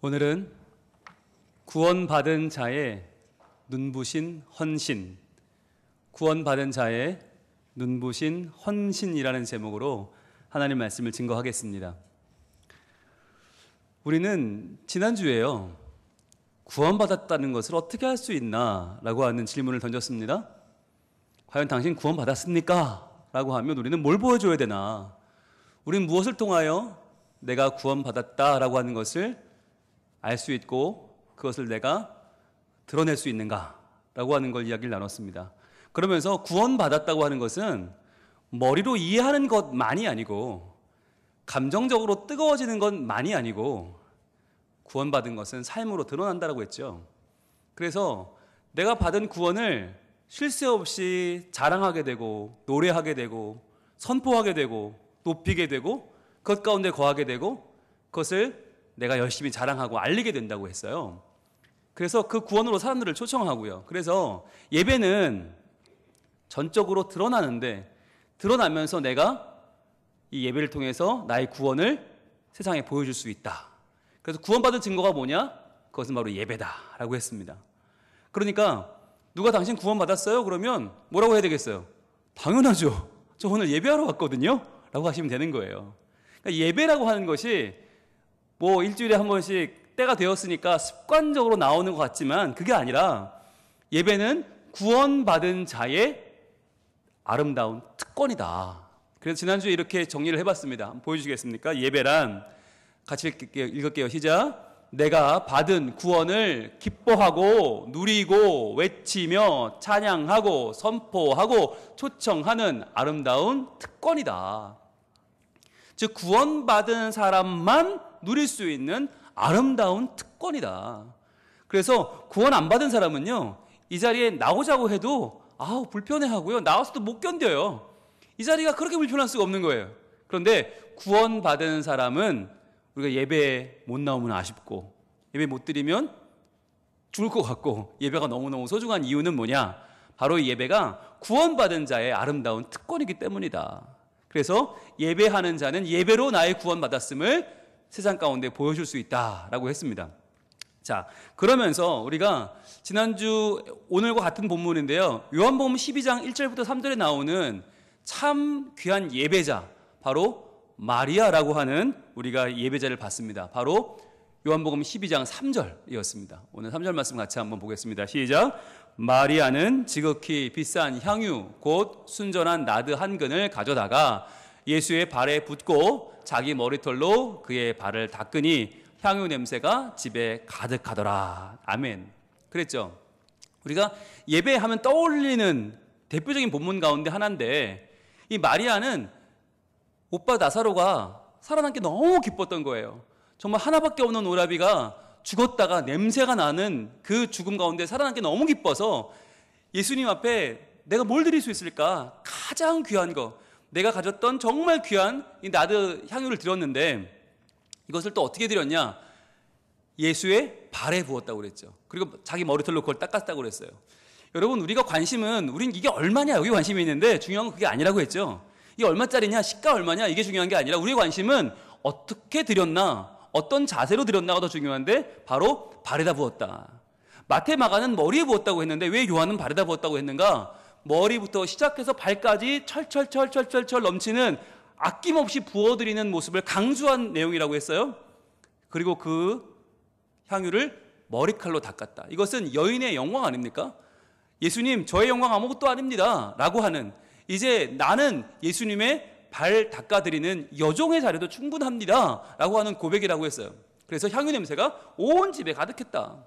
오늘은 구원받은 자의 눈부신 헌신, 구원받은 자의 눈부신 헌신이라는 제목으로 하나님 말씀을 증거하겠습니다. 우리는 지난주에요, 구원받았다는 것을 어떻게 할 수 있나? 라고 하는 질문을 던졌습니다. 과연 당신 구원받았습니까? 라고 하면 우리는 뭘 보여줘야 되나? 우리는 무엇을 통하여 내가 구원받았다라고 하는 것을 알 수 있고 그것을 내가 드러낼 수 있는가? 라고 하는 걸 이야기를 나눴습니다. 그러면서 구원받았다고 하는 것은 머리로 이해하는 것만이 아니고 감정적으로 뜨거워지는 것만이 아니고 구원받은 것은 삶으로 드러난다고 했죠. 그래서 내가 받은 구원을 쉴 새 없이 자랑하게 되고 노래하게 되고 선포하게 되고 높이게 되고 그것 가운데 거하게 되고 그것을 내가 열심히 자랑하고 알리게 된다고 했어요. 그래서 그 구원으로 사람들을 초청하고요. 그래서 예배는 전적으로 드러나는데 드러나면서 내가 이 예배를 통해서 나의 구원을 세상에 보여줄 수 있다. 그래서 구원받은 증거가 뭐냐? 그것은 바로 예배다라고 했습니다. 그러니까 누가 당신 구원받았어요? 그러면 뭐라고 해야 되겠어요? 당연하죠. 저 오늘 예배하러 왔거든요. 라고 하시면 되는 거예요. 그러니까 예배라고 하는 것이 뭐 일주일에 한 번씩 때가 되었으니까 습관적으로 나오는 것 같지만 그게 아니라 예배는 구원받은 자의 아름다운 특권이다. 그래서 지난주에 이렇게 정리를 해봤습니다. 한번 보여주시겠습니까? 예배란, 같이 읽을게요. 시작. 내가 받은 구원을 기뻐하고 누리고 외치며 찬양하고 선포하고 초청하는 아름다운 특권이다. 즉 구원받은 사람만 누릴 수 있는 아름다운 특권이다. 그래서 구원 안 받은 사람은요, 이 자리에 나오자고 해도 불편해하고요, 나와서도 못 견뎌요. 이 자리가 그렇게 불편할 수가 없는 거예요. 그런데 구원받은 사람은 우리가 예배에 못 나오면 아쉽고 예배 못 드리면 죽을 것 같고 예배가 너무너무 소중한 이유는 뭐냐? 바로 이 예배가 구원받은 자의 아름다운 특권이기 때문이다. 그래서 예배하는 자는 예배로 나의 구원받았음을 세상 가운데 보여줄 수 있다라고 했습니다. 자, 그러면서 우리가 지난주 오늘과 같은 본문인데요, 요한복음 12장 1절부터 3절에 나오는 참 귀한 예배자, 바로 마리아라고 하는 우리가 예배자를 봤습니다. 바로 요한복음 12장 3절이었습니다. 오늘 3절 말씀 같이 한번 보겠습니다. 시작. 마리아는 지극히 비싼 향유 곧 순전한 나드 한 근을 가져다가 예수의 발에 붓고 자기 머리털로 그의 발을 닦으니 향유 냄새가 집에 가득하더라. 아멘. 그랬죠. 우리가 예배하면 떠올리는 대표적인 본문 가운데 하나인데, 이 마리아는 오빠 나사로가 살아남기 너무 기뻤던 거예요. 정말 하나밖에 없는 오라비가 죽었다가 냄새가 나는 그 죽음 가운데 살아남기 너무 기뻐서 예수님 앞에 내가 뭘 드릴 수 있을까? 가장 귀한 거, 내가 가졌던 정말 귀한 이 나드 향유를 드렸는데 이것을 또 어떻게 드렸냐? 예수의 발에 부었다고 그랬죠. 그리고 자기 머리털로 그걸 닦았다고 그랬어요. 여러분, 우리가 관심은 우린 이게 얼마냐 여기 관심이 있는데 중요한 건 그게 아니라고 했죠. 이게 얼마짜리냐, 시가 얼마냐, 이게 중요한 게 아니라 우리의 관심은 어떻게 드렸나, 어떤 자세로 드렸나가 더 중요한데 바로 발에다 부었다. 마태, 마가는 머리에 부었다고 했는데 왜 요한은 발에다 부었다고 했는가? 머리부터 시작해서 발까지 철철철철철철 넘치는 아낌없이 부어드리는 모습을 강조한 내용이라고 했어요. 그리고 그 향유를 머리칼로 닦았다. 이것은 여인의 영광 아닙니까? 예수님, 저의 영광 아무것도 아닙니다 라고 하는, 이제 나는 예수님의 발 닦아드리는 여종의 자리도 충분합니다 라고 하는 고백이라고 했어요. 그래서 향유 냄새가 온 집에 가득했다.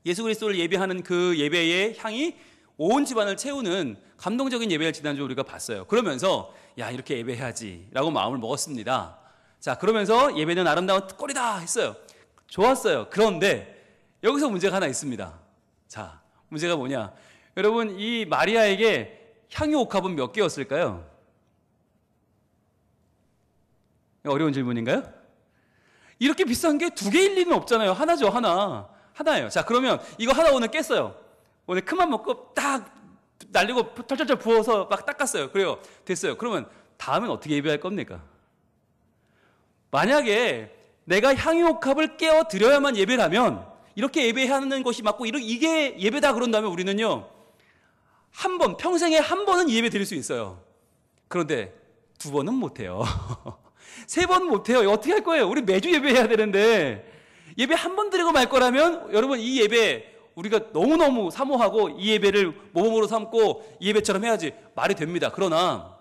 예수 그리스도를 예배하는 그 예배의 향이 온 집안을 채우는 감동적인 예배를 지난주 우리가 봤어요. 그러면서 이렇게 예배해야지 라고 마음을 먹었습니다. 자, 그러면서 예배는 아름다운 특권이다 했어요. 좋았어요. 그런데 여기서 문제가 하나 있습니다. 자, 문제가 뭐냐? 여러분, 이 마리아에게 향유 옥합은 몇 개였을까요? 어려운 질문인가요? 이렇게 비싼 게 두 개일 리는 없잖아요. 하나죠, 하나예요. 자, 그러면 이거 하나 오늘 깼어요. 오늘 큰맘 먹고 딱 날리고 털털털 부어서 막 닦았어요. 그래요. 됐어요. 그러면 다음엔 어떻게 예배할 겁니까? 만약에 내가 향유옥합을 깨어 드려야만 예배를 하면 이렇게 예배하는 것이 맞고 이게 예배다 그런다면 우리는요 한 번, 평생에 한 번은 예배 드릴 수 있어요. 그런데 2번은 못해요. 3번 못해요. 어떻게 할 거예요? 우리 매주 예배해야 되는데 예배 한 번 드리고 말 거라면 여러분 이 예배 우리가 너무너무 사모하고 이 예배를 모범으로 삼고 이 예배처럼 해야지 말이 됩니다. 그러나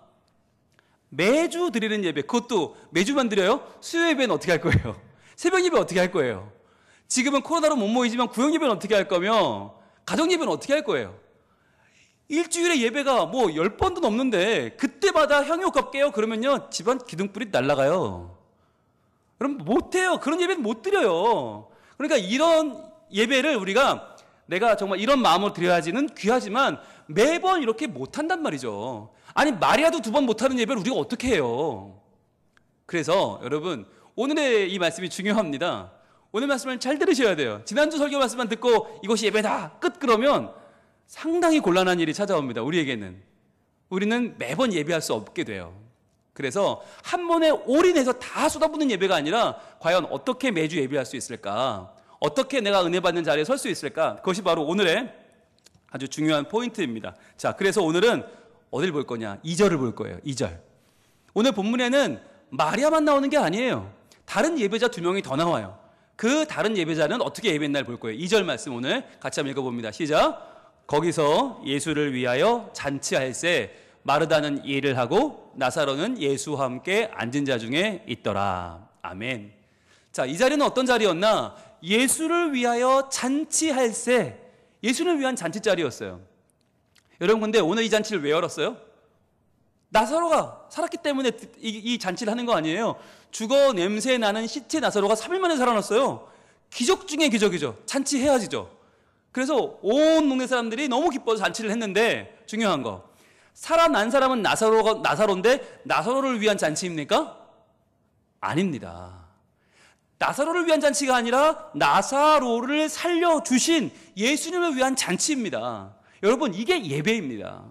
매주 드리는 예배, 그것도 매주만 드려요? 수요 예배는 어떻게 할 거예요? 새벽 예배 어떻게 할 거예요? 지금은 코로나로 못 모이지만 구역 예배는 어떻게 할 거며 가정 예배는 어떻게 할 거예요? 일주일에 예배가 뭐 10번도 넘는데 그때마다 향유옥합 깨요? 그러면요 집안 기둥불이 날아가요. 그럼 못해요. 그런 예배는 못 드려요. 그러니까 이런 예배를 우리가 내가 정말 이런 마음으로 드려야지는 귀하지만 매번 이렇게 못한단 말이죠. 아니 말이라도 2번 못하는 예배를 우리가 어떻게 해요? 그래서 여러분 오늘의 이 말씀이 중요합니다. 오늘 말씀을 잘 들으셔야 돼요. 지난주 설교 말씀만 듣고 이것이 예배다 끝 그러면 상당히 곤란한 일이 찾아옵니다. 우리에게는. 우리는 매번 예배할 수 없게 돼요. 그래서 한 번에 올인해서 다 쏟아붓는 예배가 아니라 과연 어떻게 매주 예배할 수 있을까? 어떻게 내가 은혜 받는 자리에 설 수 있을까? 그것이 바로 오늘의 아주 중요한 포인트입니다. 자, 그래서 오늘은 어딜 볼 거냐? 2절을 볼 거예요. 2절. 오늘 본문에는 마리아만 나오는 게 아니에요. 다른 예배자 2명이 더 나와요. 그 다른 예배자는 어떻게 예배했나 볼 거예요. 2절 말씀 오늘 같이 한번 읽어봅니다. 시작. 거기서 예수를 위하여 잔치할새 마르다는 일을 하고 나사로는 예수와 함께 앉은 자 중에 있더라. 아멘. 자, 이 자리는 어떤 자리였나? 예수를 위하여 잔치할새, 예수를 위한 잔치 자리였어요. 여러분 근데 오늘 이 잔치를 왜 열었어요? 나사로가 살았기 때문에 이 잔치를 하는 거 아니에요. 죽어 냄새 나는 시체 나사로가 3일 만에 살아났어요. 기적 중에 기적이죠. 잔치해야지죠. 그래서 온 동네 사람들이 너무 기뻐서 잔치를 했는데 중요한 거, 살아난 사람은 나사로인데 나사로를 위한 잔치입니까? 아닙니다. 나사로를 위한 잔치가 아니라 나사로를 살려주신 예수님을 위한 잔치입니다. 여러분 이게 예배입니다.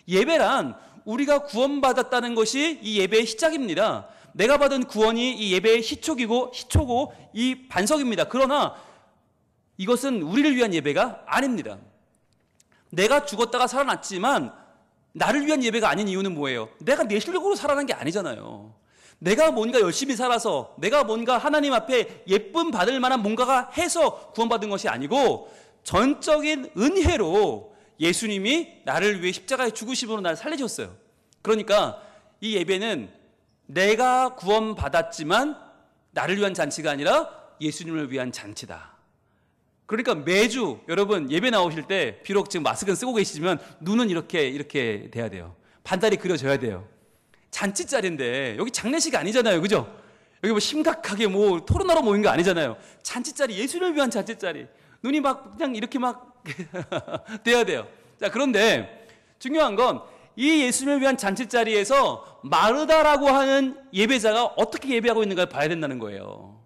예배란 우리가 구원받았다는 것이 이 예배의 시작입니다. 내가 받은 구원이 이 예배의 시초고 이 반석입니다. 그러나 이것은 우리를 위한 예배가 아닙니다. 내가 죽었다가 살아났지만 나를 위한 예배가 아닌 이유는 뭐예요? 내가 내 실력으로 살아난 게 아니잖아요. 내가 뭔가 열심히 살아서 내가 뭔가 하나님 앞에 예쁨 받을 만한 뭔가가 해서 구원받은 것이 아니고 전적인 은혜로 예수님이 나를 위해 십자가에 죽으심으로 나를 살리셨어요. 그러니까 이 예배는 내가 구원받았지만 나를 위한 잔치가 아니라 예수님을 위한 잔치다. 그러니까 매주 여러분 예배 나오실 때 비록 지금 마스크는 쓰고 계시지만 눈은 이렇게 돼야 돼요. 반달이 그려져야 돼요. 잔치 자리인데 여기 장례식 아니잖아요. 그죠? 여기 뭐 심각하게 뭐 토론하러 모인 거 아니잖아요. 잔치 자리, 예수를 위한 잔치 자리. 눈이 막 그냥 이렇게 막 돼야 돼요. 자, 그런데 중요한 건 이 예수님을 위한 잔치 자리에서 마르다라고 하는 예배자가 어떻게 예배하고 있는가를 봐야 된다는 거예요.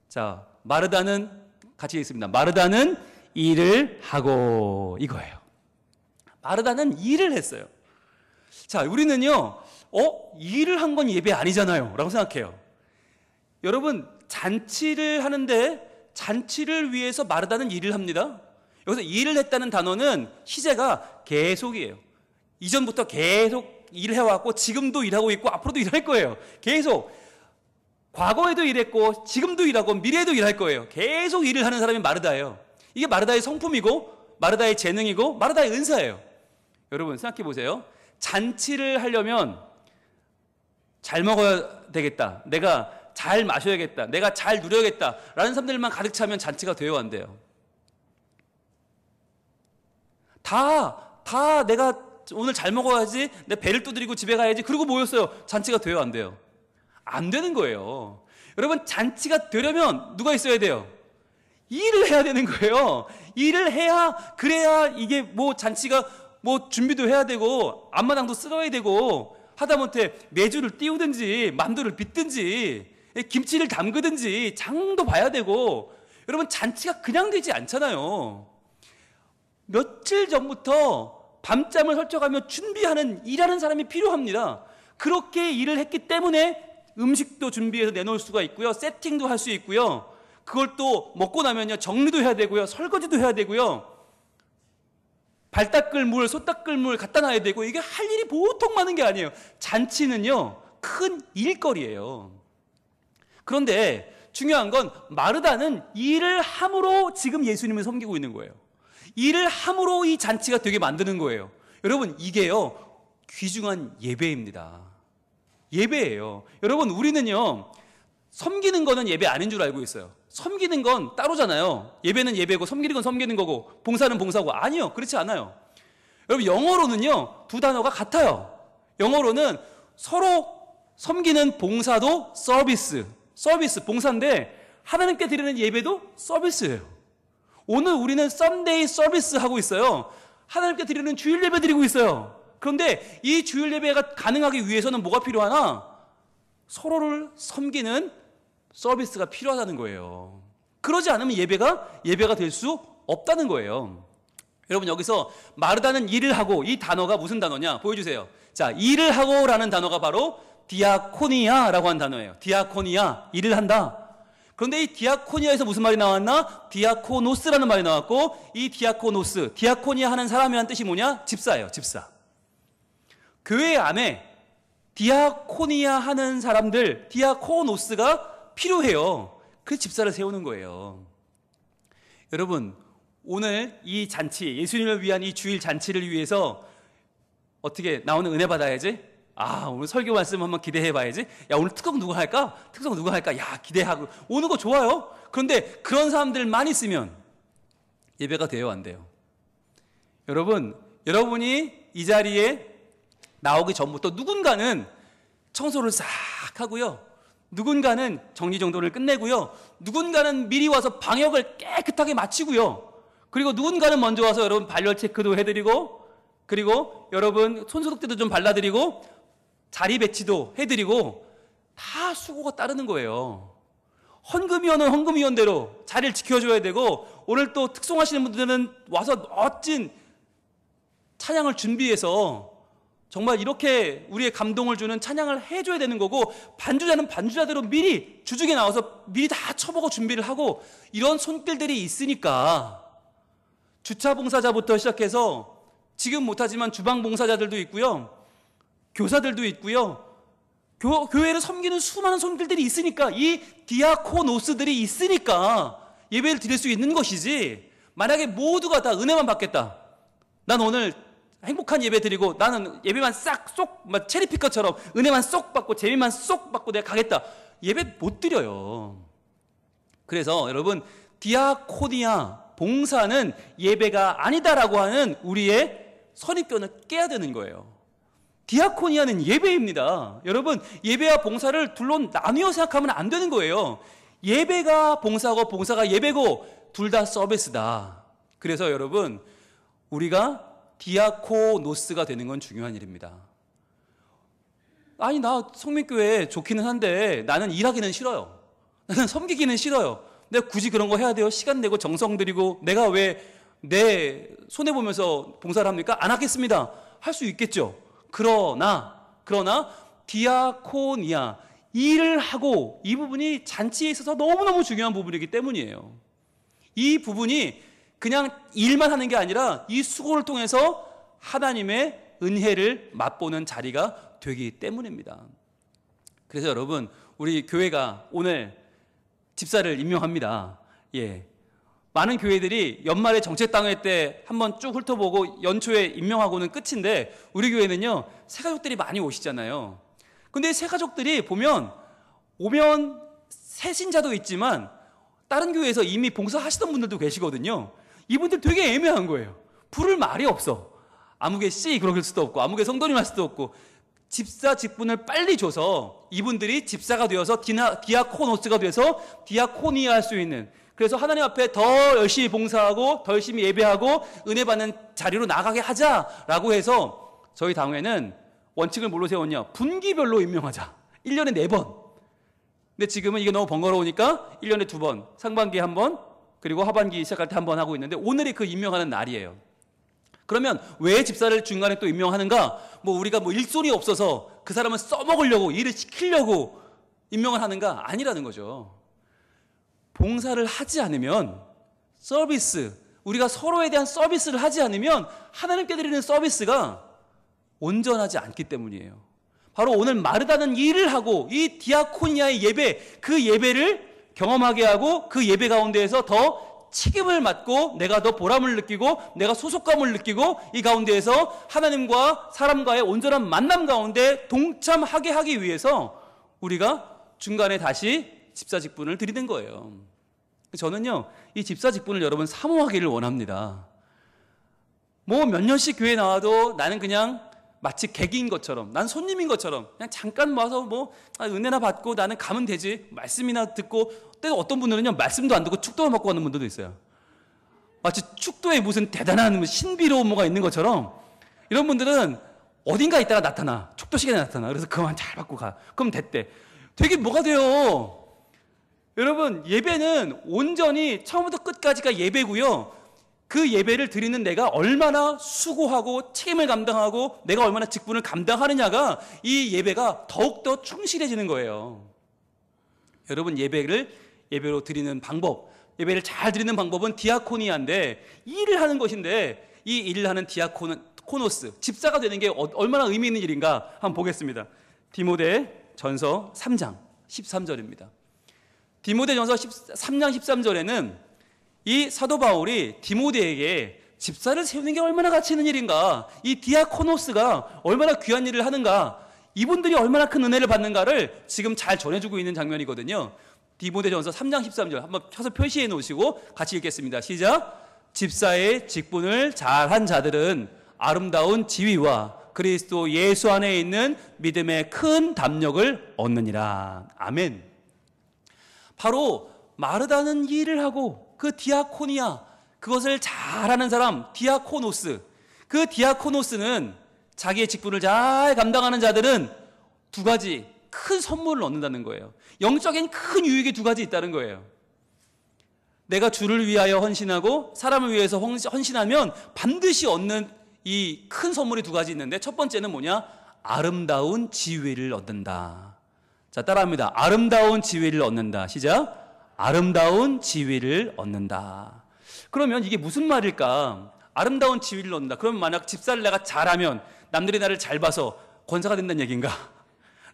자, 마르다는 같이 있습니다. 마르다는 일을 하고 이거예요. 마르다는 일을 했어요. 자, 우리는요, 일을 한 건 예배 아니잖아요. 라고 생각해요. 여러분, 잔치를 하는데 잔치를 위해서 마르다는 일을 합니다. 여기서 일을 했다는 단어는 시제가 계속이에요. 이전부터 계속 일을 해왔고 지금도 일하고 있고 앞으로도 일할 거예요. 계속. 과거에도 일했고 지금도 일하고 미래에도 일할 거예요. 계속 일을 하는 사람이 마르다예요. 이게 마르다의 성품이고 마르다의 재능이고 마르다의 은사예요. 여러분 생각해 보세요. 잔치를 하려면 잘 먹어야 되겠다. 내가 잘 마셔야겠다. 내가 잘 누려야겠다. 라는 사람들만 가득 차면 잔치가 돼요, 안 돼요? 다 내가 오늘 잘 먹어야지, 내 배를 두드리고 집에 가야지, 그러고 모였어요. 잔치가 돼요, 안 돼요? 안 되는 거예요. 여러분, 잔치가 되려면 누가 있어야 돼요? 일을 해야 되는 거예요. 일을 해야, 그래야 이게 뭐 잔치가 뭐 준비도 해야 되고, 앞마당도 쓸어야 되고, 하다못해 메주를 띄우든지, 만두를 빚든지, 김치를 담그든지, 장도 봐야 되고, 여러분, 잔치가 그냥 되지 않잖아요. 며칠 전부터 밤잠을 설쳐가며 준비하는, 일하는 사람이 필요합니다. 그렇게 일을 했기 때문에 음식도 준비해서 내놓을 수가 있고요. 세팅도 할 수 있고요. 그걸 또 먹고 나면요. 정리도 해야 되고요. 설거지도 해야 되고요. 발 닦을 물, 손 닦을 물 갖다 놔야 되고, 이게 할 일이 보통 많은 게 아니에요. 잔치는요, 큰 일거리예요. 그런데 중요한 건 마르다는 일을 함으로 지금 예수님을 섬기고 있는 거예요. 일을 함으로 이 잔치가 되게 만드는 거예요. 여러분, 이게요, 귀중한 예배입니다. 예배예요. 여러분, 우리는요, 섬기는 거는 예배 아닌 줄 알고 있어요. 섬기는 건 따로잖아요. 예배는 예배고 섬기는 건 섬기는 거고 봉사는 봉사고. 아니요, 그렇지 않아요. 여러분, 영어로는요, 두 단어가 같아요. 영어로는 서로 섬기는 봉사도 서비스, 봉사인데 하나님께 드리는 예배도 서비스예요. 오늘 우리는 Sunday 서비스 하고 있어요. 하나님께 드리는 주일 예배 드리고 있어요. 그런데 이 주일 예배가 가능하기 위해서는 뭐가 필요하나? 서로를 섬기는 서비스가 필요하다는 거예요. 그러지 않으면 예배가 될 수 없다는 거예요. 여러분, 여기서 마르다는 일을 하고, 이 단어가 무슨 단어냐? 보여주세요. 자, 일을 하고라는 단어가 바로 디아코니아라고 하는 단어예요. 디아코니아, 일을 한다. 그런데 이 디아코니아에서 무슨 말이 나왔나? 디아코노스라는 말이 나왔고, 이 디아코노스, 디아코니아 하는 사람이라는 뜻이 뭐냐? 집사예요, 집사. 교회 안에 디아코니아 하는 사람들, 디아코노스가 필요해요. 그래서 집사를 세우는 거예요. 여러분, 오늘 이 잔치, 예수님을 위한 이 주일 잔치를 위해서 어떻게 나오는 은혜 받아야지? 오늘 설교 말씀 한번 기대해 봐야지. 야, 오늘 특성 누가 할까? 야, 기대하고 오는 거 좋아요. 그런데 그런 사람들만 있으면 예배가 돼요, 안 돼요? 여러분이 이 자리에 나오기 전부터 누군가는 청소를 싹 하고요. 누군가는 정리정돈을 끝내고요. 누군가는 미리 와서 방역을 깨끗하게 마치고요. 그리고 누군가는 먼저 와서 여러분 발열 체크도 해드리고, 그리고 여러분 손소독제도 좀 발라드리고, 자리 배치도 해드리고, 다 수고가 따르는 거예요. 헌금위원은 헌금위원대로 자리를 지켜줘야 되고, 오늘 또 특송하시는 분들은 와서 멋진 찬양을 준비해서 정말 이렇게 우리의 감동을 주는 찬양을 해줘야 되는 거고, 반주자는 반주자대로 미리 주중에 나와서 미리 다 쳐보고 준비를 하고, 이런 손길들이 있으니까 주차 봉사자부터 시작해서 지금 못하지만 주방 봉사자들도 있고요, 교사들도 있고요, 교회를 섬기는 수많은 손길들이 있으니까, 이 디아코노스들이 있으니까 예배를 드릴 수 있는 것이지, 만약에 모두가 다 은혜만 받겠다, 난 오늘 행복한 예배 드리고 나는 예배만 쏙 체리피커처럼 은혜만 쏙 받고 재미만 쏙 받고 내가 가겠다, 예배 못 드려요. 그래서 여러분, 디아코니아, 봉사는 예배가 아니다라고 하는 우리의 선입견을 깨야 되는 거예요. 디아코니아는 예배입니다. 여러분, 예배와 봉사를 둘로 나뉘어 생각하면 안 되는 거예요. 예배가 봉사고 봉사가 예배고 둘 다 서비스다. 그래서 여러분, 우리가 디아코노스가 되는 건 중요한 일입니다. 아니, 나 성민교회 좋기는 한데 나는 일하기는 싫어요. 나는 섬기기는 싫어요. 내가 굳이 그런 거 해야 돼요? 시간 내고 정성 들이고 내가 왜 내 손해보면서 봉사를 합니까? 안 하겠습니다. 할 수 있겠죠. 그러나 디아코니아, 일을 하고, 이 부분이 잔치에 있어서 너무너무 중요한 부분이기 때문이에요. 이 부분이 그냥 일만 하는 게 아니라 이 수고를 통해서 하나님의 은혜를 맛보는 자리가 되기 때문입니다. 그래서 여러분, 우리 교회가 오늘 집사를 임명합니다. 많은 교회들이 연말에 정책당회 때 한번 쭉 훑어보고 연초에 임명하고는 끝인데, 우리 교회는요, 새가족들이 많이 오시잖아요. 근데 새가족들이 오면 새신자도 있지만 다른 교회에서 이미 봉사하시던 분들도 계시거든요. 이분들 되게 애매한 거예요. 부를 말이 없어. 아무개 씨 그럴 수도 없고, 아무개 성도님 할 수도 없고, 집사 직분을 빨리 줘서 이분들이 집사가 되어서 디아코노스가 돼서 디아코니아 할 수 있는, 그래서 하나님 앞에 더 열심히 봉사하고 더 열심히 예배하고 은혜 받는 자리로 나가게 하자라고 해서 저희 당회는 원칙을 뭘로 세웠냐? 분기별로 임명하자. 1년에 4번. 근데 지금은 이게 너무 번거로우니까 1년에 2번, 상반기에 1번, 그리고 하반기 시작할 때 1번 하고 있는데, 오늘이 그 임명하는 날이에요. 그러면 왜 집사를 중간에 또 임명하는가? 우리가 일손이 없어서 그 사람을 써먹으려고, 일을 시키려고 임명을 하는가? 아니라는 거죠. 봉사를 하지 않으면 서비스, 우리가 서로에 대한 서비스를 하지 않으면 하나님께 드리는 서비스가 온전하지 않기 때문이에요. 바로 오늘 마르다는 일을 하고 이 디아코니아의 예배, 그 예배를 경험하게 하고 그 예배 가운데에서 더 책임을 맡고 내가 더 보람을 느끼고 내가 소속감을 느끼고 이 가운데에서 하나님과 사람과의 온전한 만남 가운데 동참하게 하기 위해서 우리가 중간에 다시 집사 직분을 드리는 거예요. 저는요, 이 집사 직분을 여러분 사모하기를 원합니다. 뭐 몇 년씩 교회 나와도 나는 그냥 마치 객인 것처럼, 난 손님인 것처럼 그냥 잠깐 와서 뭐 은혜나 받고 나는 가면 되지, 말씀이나 듣고, 또 어떤 분들은요 말씀도 안 듣고 축도만 받고 가는 분들도 있어요. 마치 축도에 무슨 대단한 신비로운 뭐가 있는 것처럼 이런 분들은 어딘가 있다가 나타나, 축도 시간에 나타나. 그래서 그만 잘 받고 가. 그럼 됐대. 되게 뭐가 돼요. 여러분, 예배는 온전히 처음부터 끝까지가 예배고요. 그 예배를 드리는 내가 얼마나 수고하고 책임을 감당하고 내가 얼마나 직분을 감당하느냐가 이 예배가 더욱더 충실해지는 거예요. 여러분, 예배로 드리는 방법, 예배를 잘 드리는 방법은 디아코니아인데, 일을 하는 것인데, 이 일을 하는 디아코노스, 집사가 되는 게 얼마나 의미 있는 일인가 한번 보겠습니다. 디모데전서 3장 13절입니다. 디모데전서 3장 13절에는 이 사도 바울이 디모데에게 집사를 세우는 게 얼마나 가치 있는 일인가, 이 디아코노스가 얼마나 귀한 일을 하는가, 이분들이 얼마나 큰 은혜를 받는가를 지금 잘 전해주고 있는 장면이거든요. 디모데전서 3장 13절 한번 펴서 표시해 놓으시고 같이 읽겠습니다. 시작. 집사의 직분을 잘한 자들은 아름다운 지위와 그리스도 예수 안에 있는 믿음의 큰 담력을 얻느니라. 아멘. 바로 마르다는 일을 하고 그 디아코니아, 그것을 잘하는 사람, 디아코노스, 그 디아코노스는 자기의 직분을 잘 감당하는 자들은 두 가지 큰 선물을 얻는다는 거예요. 영적인 큰 유익이 두 가지 있다는 거예요. 내가 주를 위하여 헌신하고 사람을 위해서 헌신하면 반드시 얻는 이 큰 선물이 두 가지 있는데, 첫 번째는 뭐냐? 아름다운 지위를 얻는다. 자, 따라합니다. 아름다운 지위를 얻는다. 시작. 아름다운 지위를 얻는다. 그러면 이게 무슨 말일까? 아름다운 지위를 얻는다. 그러면 만약 집사를 내가 잘하면 남들이 나를 잘 봐서 권사가 된다는 얘기인가?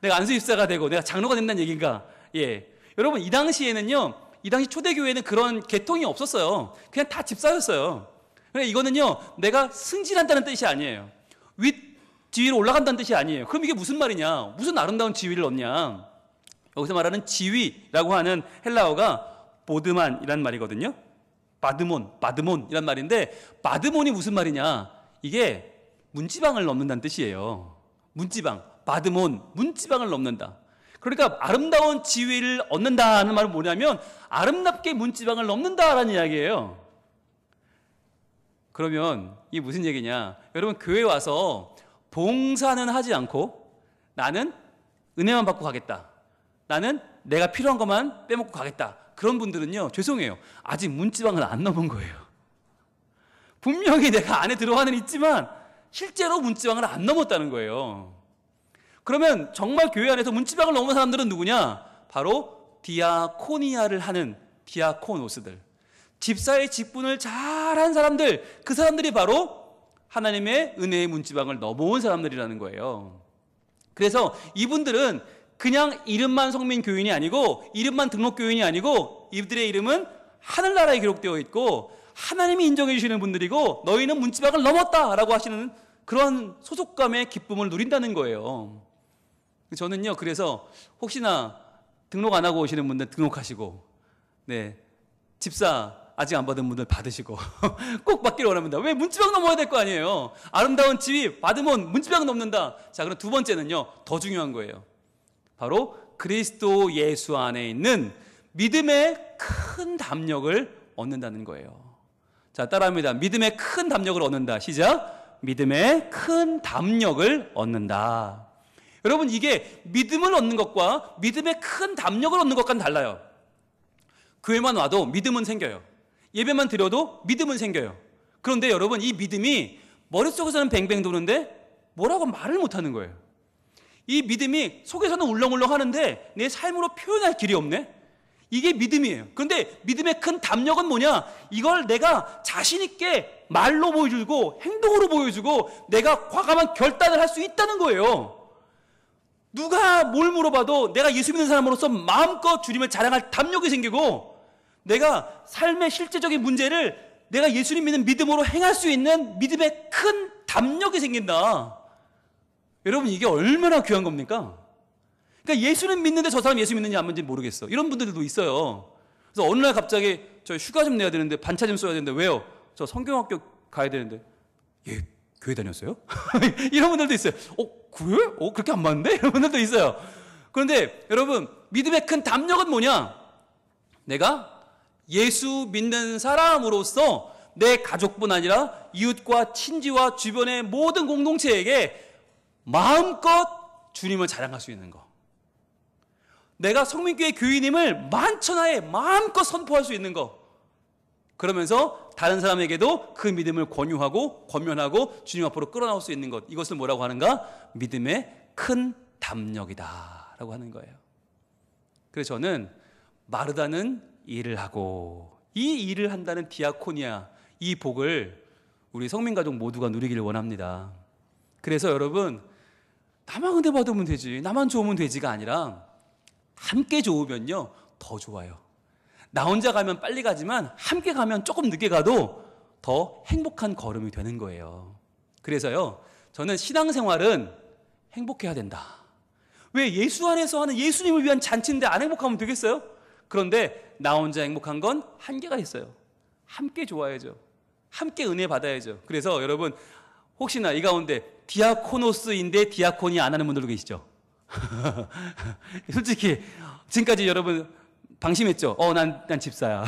내가 안수 집사가 되고 내가 장로가 된다는 얘기인가? 예. 여러분, 이 당시에는요, 이 당시 초대교회는 그런 계통이 없었어요. 그냥 다 집사였어요. 그러니까 이거는요, 내가 승진한다는 뜻이 아니에요. 윗 지위로 올라간다는 뜻이 아니에요. 그럼 이게 무슨 말이냐? 무슨 아름다운 지위를 얻냐? 여기서 말하는 지위라고 하는 헬라어가 보드만이란 말이거든요. 바드몬이란 말인데, 바드몬이 무슨 말이냐? 이게 문지방을 넘는다는 뜻이에요. 문지방, 바드몬, 문지방을 넘는다. 그러니까 아름다운 지위를 얻는다는 말은 뭐냐면 아름답게 문지방을 넘는다라는 이야기예요. 그러면 이게 무슨 얘기냐? 여러분, 교회 와서 봉사는 하지 않고 나는 은혜만 받고 가겠다, 나는 내가 필요한 것만 빼먹고 가겠다, 그런 분들은요, 죄송해요, 아직 문지방을 안 넘은 거예요. 분명히 내가 안에 들어가는 있지만 실제로 문지방을 안 넘었다는 거예요. 그러면 정말 교회 안에서 문지방을 넘은 사람들은 누구냐? 바로 디아코니아를 하는 디아코노스들, 집사의 직분을 잘한 사람들, 그 사람들이 바로 하나님의 은혜의 문지방을 넘어온 사람들이라는 거예요. 그래서 이분들은 그냥 이름만 성민교인이 아니고, 이름만 등록교인이 아니고, 이들의 이름은 하늘나라에 기록되어 있고 하나님이 인정해 주시는 분들이고, 너희는 문지방을 넘었다라고 하시는 그런 소속감의 기쁨을 누린다는 거예요. 저는요, 그래서 혹시나 등록 안 하고 오시는 분들 등록하시고, 네, 집사 아직 안 받은 분들 받으시고 꼭 받기를 원합니다. 왜? 문지방 넘어야 될 거 아니에요. 아름다운 지위 받으면 문지방 넘는다. 자, 그럼 두 번째는요, 더 중요한 거예요. 바로 그리스도 예수 안에 있는 믿음의 큰 담력을 얻는다는 거예요. 자, 따라합니다. 믿음의 큰 담력을 얻는다. 시작. 믿음의 큰 담력을 얻는다. 여러분, 이게 믿음을 얻는 것과 믿음의 큰 담력을 얻는 것과는 달라요. 교회만 와도 믿음은 생겨요. 예배만 드려도 믿음은 생겨요. 그런데 여러분, 이 믿음이 머릿속에서는 뱅뱅 도는데 뭐라고 말을 못하는 거예요. 이 믿음이 속에서는 울렁울렁 하는데 내 삶으로 표현할 길이 없네. 이게 믿음이에요. 그런데 믿음의 큰 담력은 뭐냐? 이걸 내가 자신 있게 말로 보여주고 행동으로 보여주고 내가 과감한 결단을 할 수 있다는 거예요. 누가 뭘 물어봐도 내가 예수 믿는 사람으로서 마음껏 주님을 자랑할 담력이 생기고, 내가 삶의 실제적인 문제를 내가 예수님 믿는 믿음으로 행할 수 있는 믿음의 큰 담력이 생긴다. 여러분, 이게 얼마나 귀한 겁니까? 그러니까 예수는 믿는데 저 사람 예수 믿느냐 안 믿는지 모르겠어. 이런 분들도 있어요. 그래서 어느 날 갑자기 저 휴가 좀 내야 되는데 반차 좀 써야 되는데, 왜요? 저 성경학교 가야 되는데, 예, 교회 다녔어요? 이런 분들도 있어요. 교회? 그렇게 안 맞는데? 이런 분들도 있어요. 그런데 여러분, 믿음의 큰 담력은 뭐냐? 내가 예수 믿는 사람으로서 내 가족뿐 아니라 이웃과 친지와 주변의 모든 공동체에게 마음껏 주님을 자랑할 수 있는 거. 내가 성민교회 교인임을 만천하에 마음껏 선포할 수 있는 거. 그러면서 다른 사람에게도 그 믿음을 권유하고 권면하고 주님 앞으로 끌어나올 수 있는 것. 이것을 뭐라고 하는가? 믿음의 큰 담력이다 라고 하는 거예요. 그래서 저는 마르다는 일을 하고 이 일을 한다는 디아코니아, 이 복을 우리 성민가족 모두가 누리기를 원합니다. 그래서 여러분, 나만 은혜 받으면 되지, 나만 좋으면 되지가 아니라 함께 좋으면요 더 좋아요. 나 혼자 가면 빨리 가지만 함께 가면 조금 늦게 가도 더 행복한 걸음이 되는 거예요. 그래서요, 저는 신앙생활은 행복해야 된다. 왜? 예수 안에서 하는 예수님을 위한 잔치인데 안 행복하면 되겠어요? 그런데 나 혼자 행복한 건 한계가 있어요. 함께 좋아야죠. 함께 은혜 받아야죠. 그래서 여러분, 혹시나 이 가운데 디아코노스인데 디아코니 안 하는 분들도 계시죠? 솔직히 지금까지 여러분 방심했죠? 난 집사야.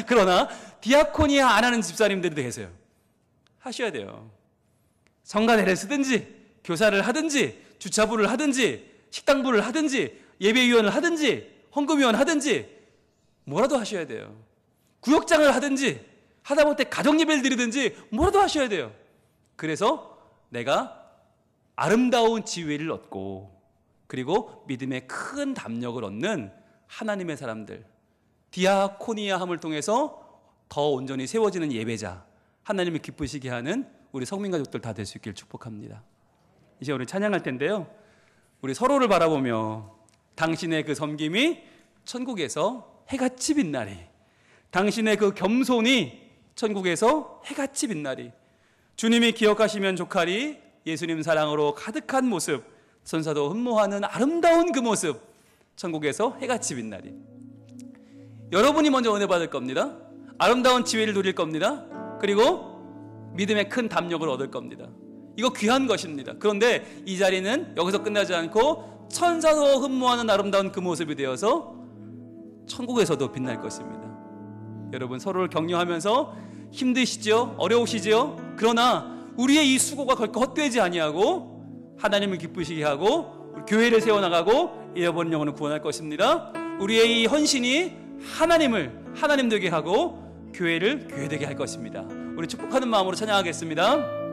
그러나 디아코니아 안 하는 집사님들도 계세요. 하셔야 돼요. 성가대를 쓰든지 교사를 하든지 주차부를 하든지 식당부를 하든지 예배위원을 하든지 헌금위원 하든지 뭐라도 하셔야 돼요. 구역장을 하든지 하다못해 가정예배를 드리든지 뭐라도 하셔야 돼요. 그래서 내가 아름다운 지위를 얻고 그리고 믿음의 큰 담력을 얻는 하나님의 사람들, 디아코니아함을 통해서 더 온전히 세워지는 예배자, 하나님을 기쁘시게 하는 우리 성민가족들 다 될 수 있기를 축복합니다. 이제 우리 찬양할 텐데요, 우리 서로를 바라보며 당신의 그 섬김이 천국에서 해같이 빛나리, 당신의 그 겸손이 천국에서 해같이 빛나리, 주님이 기억하시면 족하리, 예수님 사랑으로 가득한 모습, 천사도 흠모하는 아름다운 그 모습, 천국에서 해같이 빛나리. 여러분이 먼저 은혜 받을 겁니다. 아름다운 지위를 누릴 겁니다. 그리고 믿음의 큰 담력을 얻을 겁니다. 이거 귀한 것입니다. 그런데 이 자리는 여기서 끝나지 않고 천사도 흠모하는 아름다운 그 모습이 되어서 천국에서도 빛날 것입니다. 여러분, 서로를 격려하면서 힘드시죠? 어려우시죠? 그러나 우리의 이 수고가 결코 헛되지 아니하고 하나님을 기쁘시게 하고 교회를 세워나가고 잃어버린 영혼을 구원할 것입니다. 우리의 이 헌신이 하나님을 하나님 되게 하고 교회를 교회 되게 할 것입니다. 우리 축복하는 마음으로 찬양하겠습니다.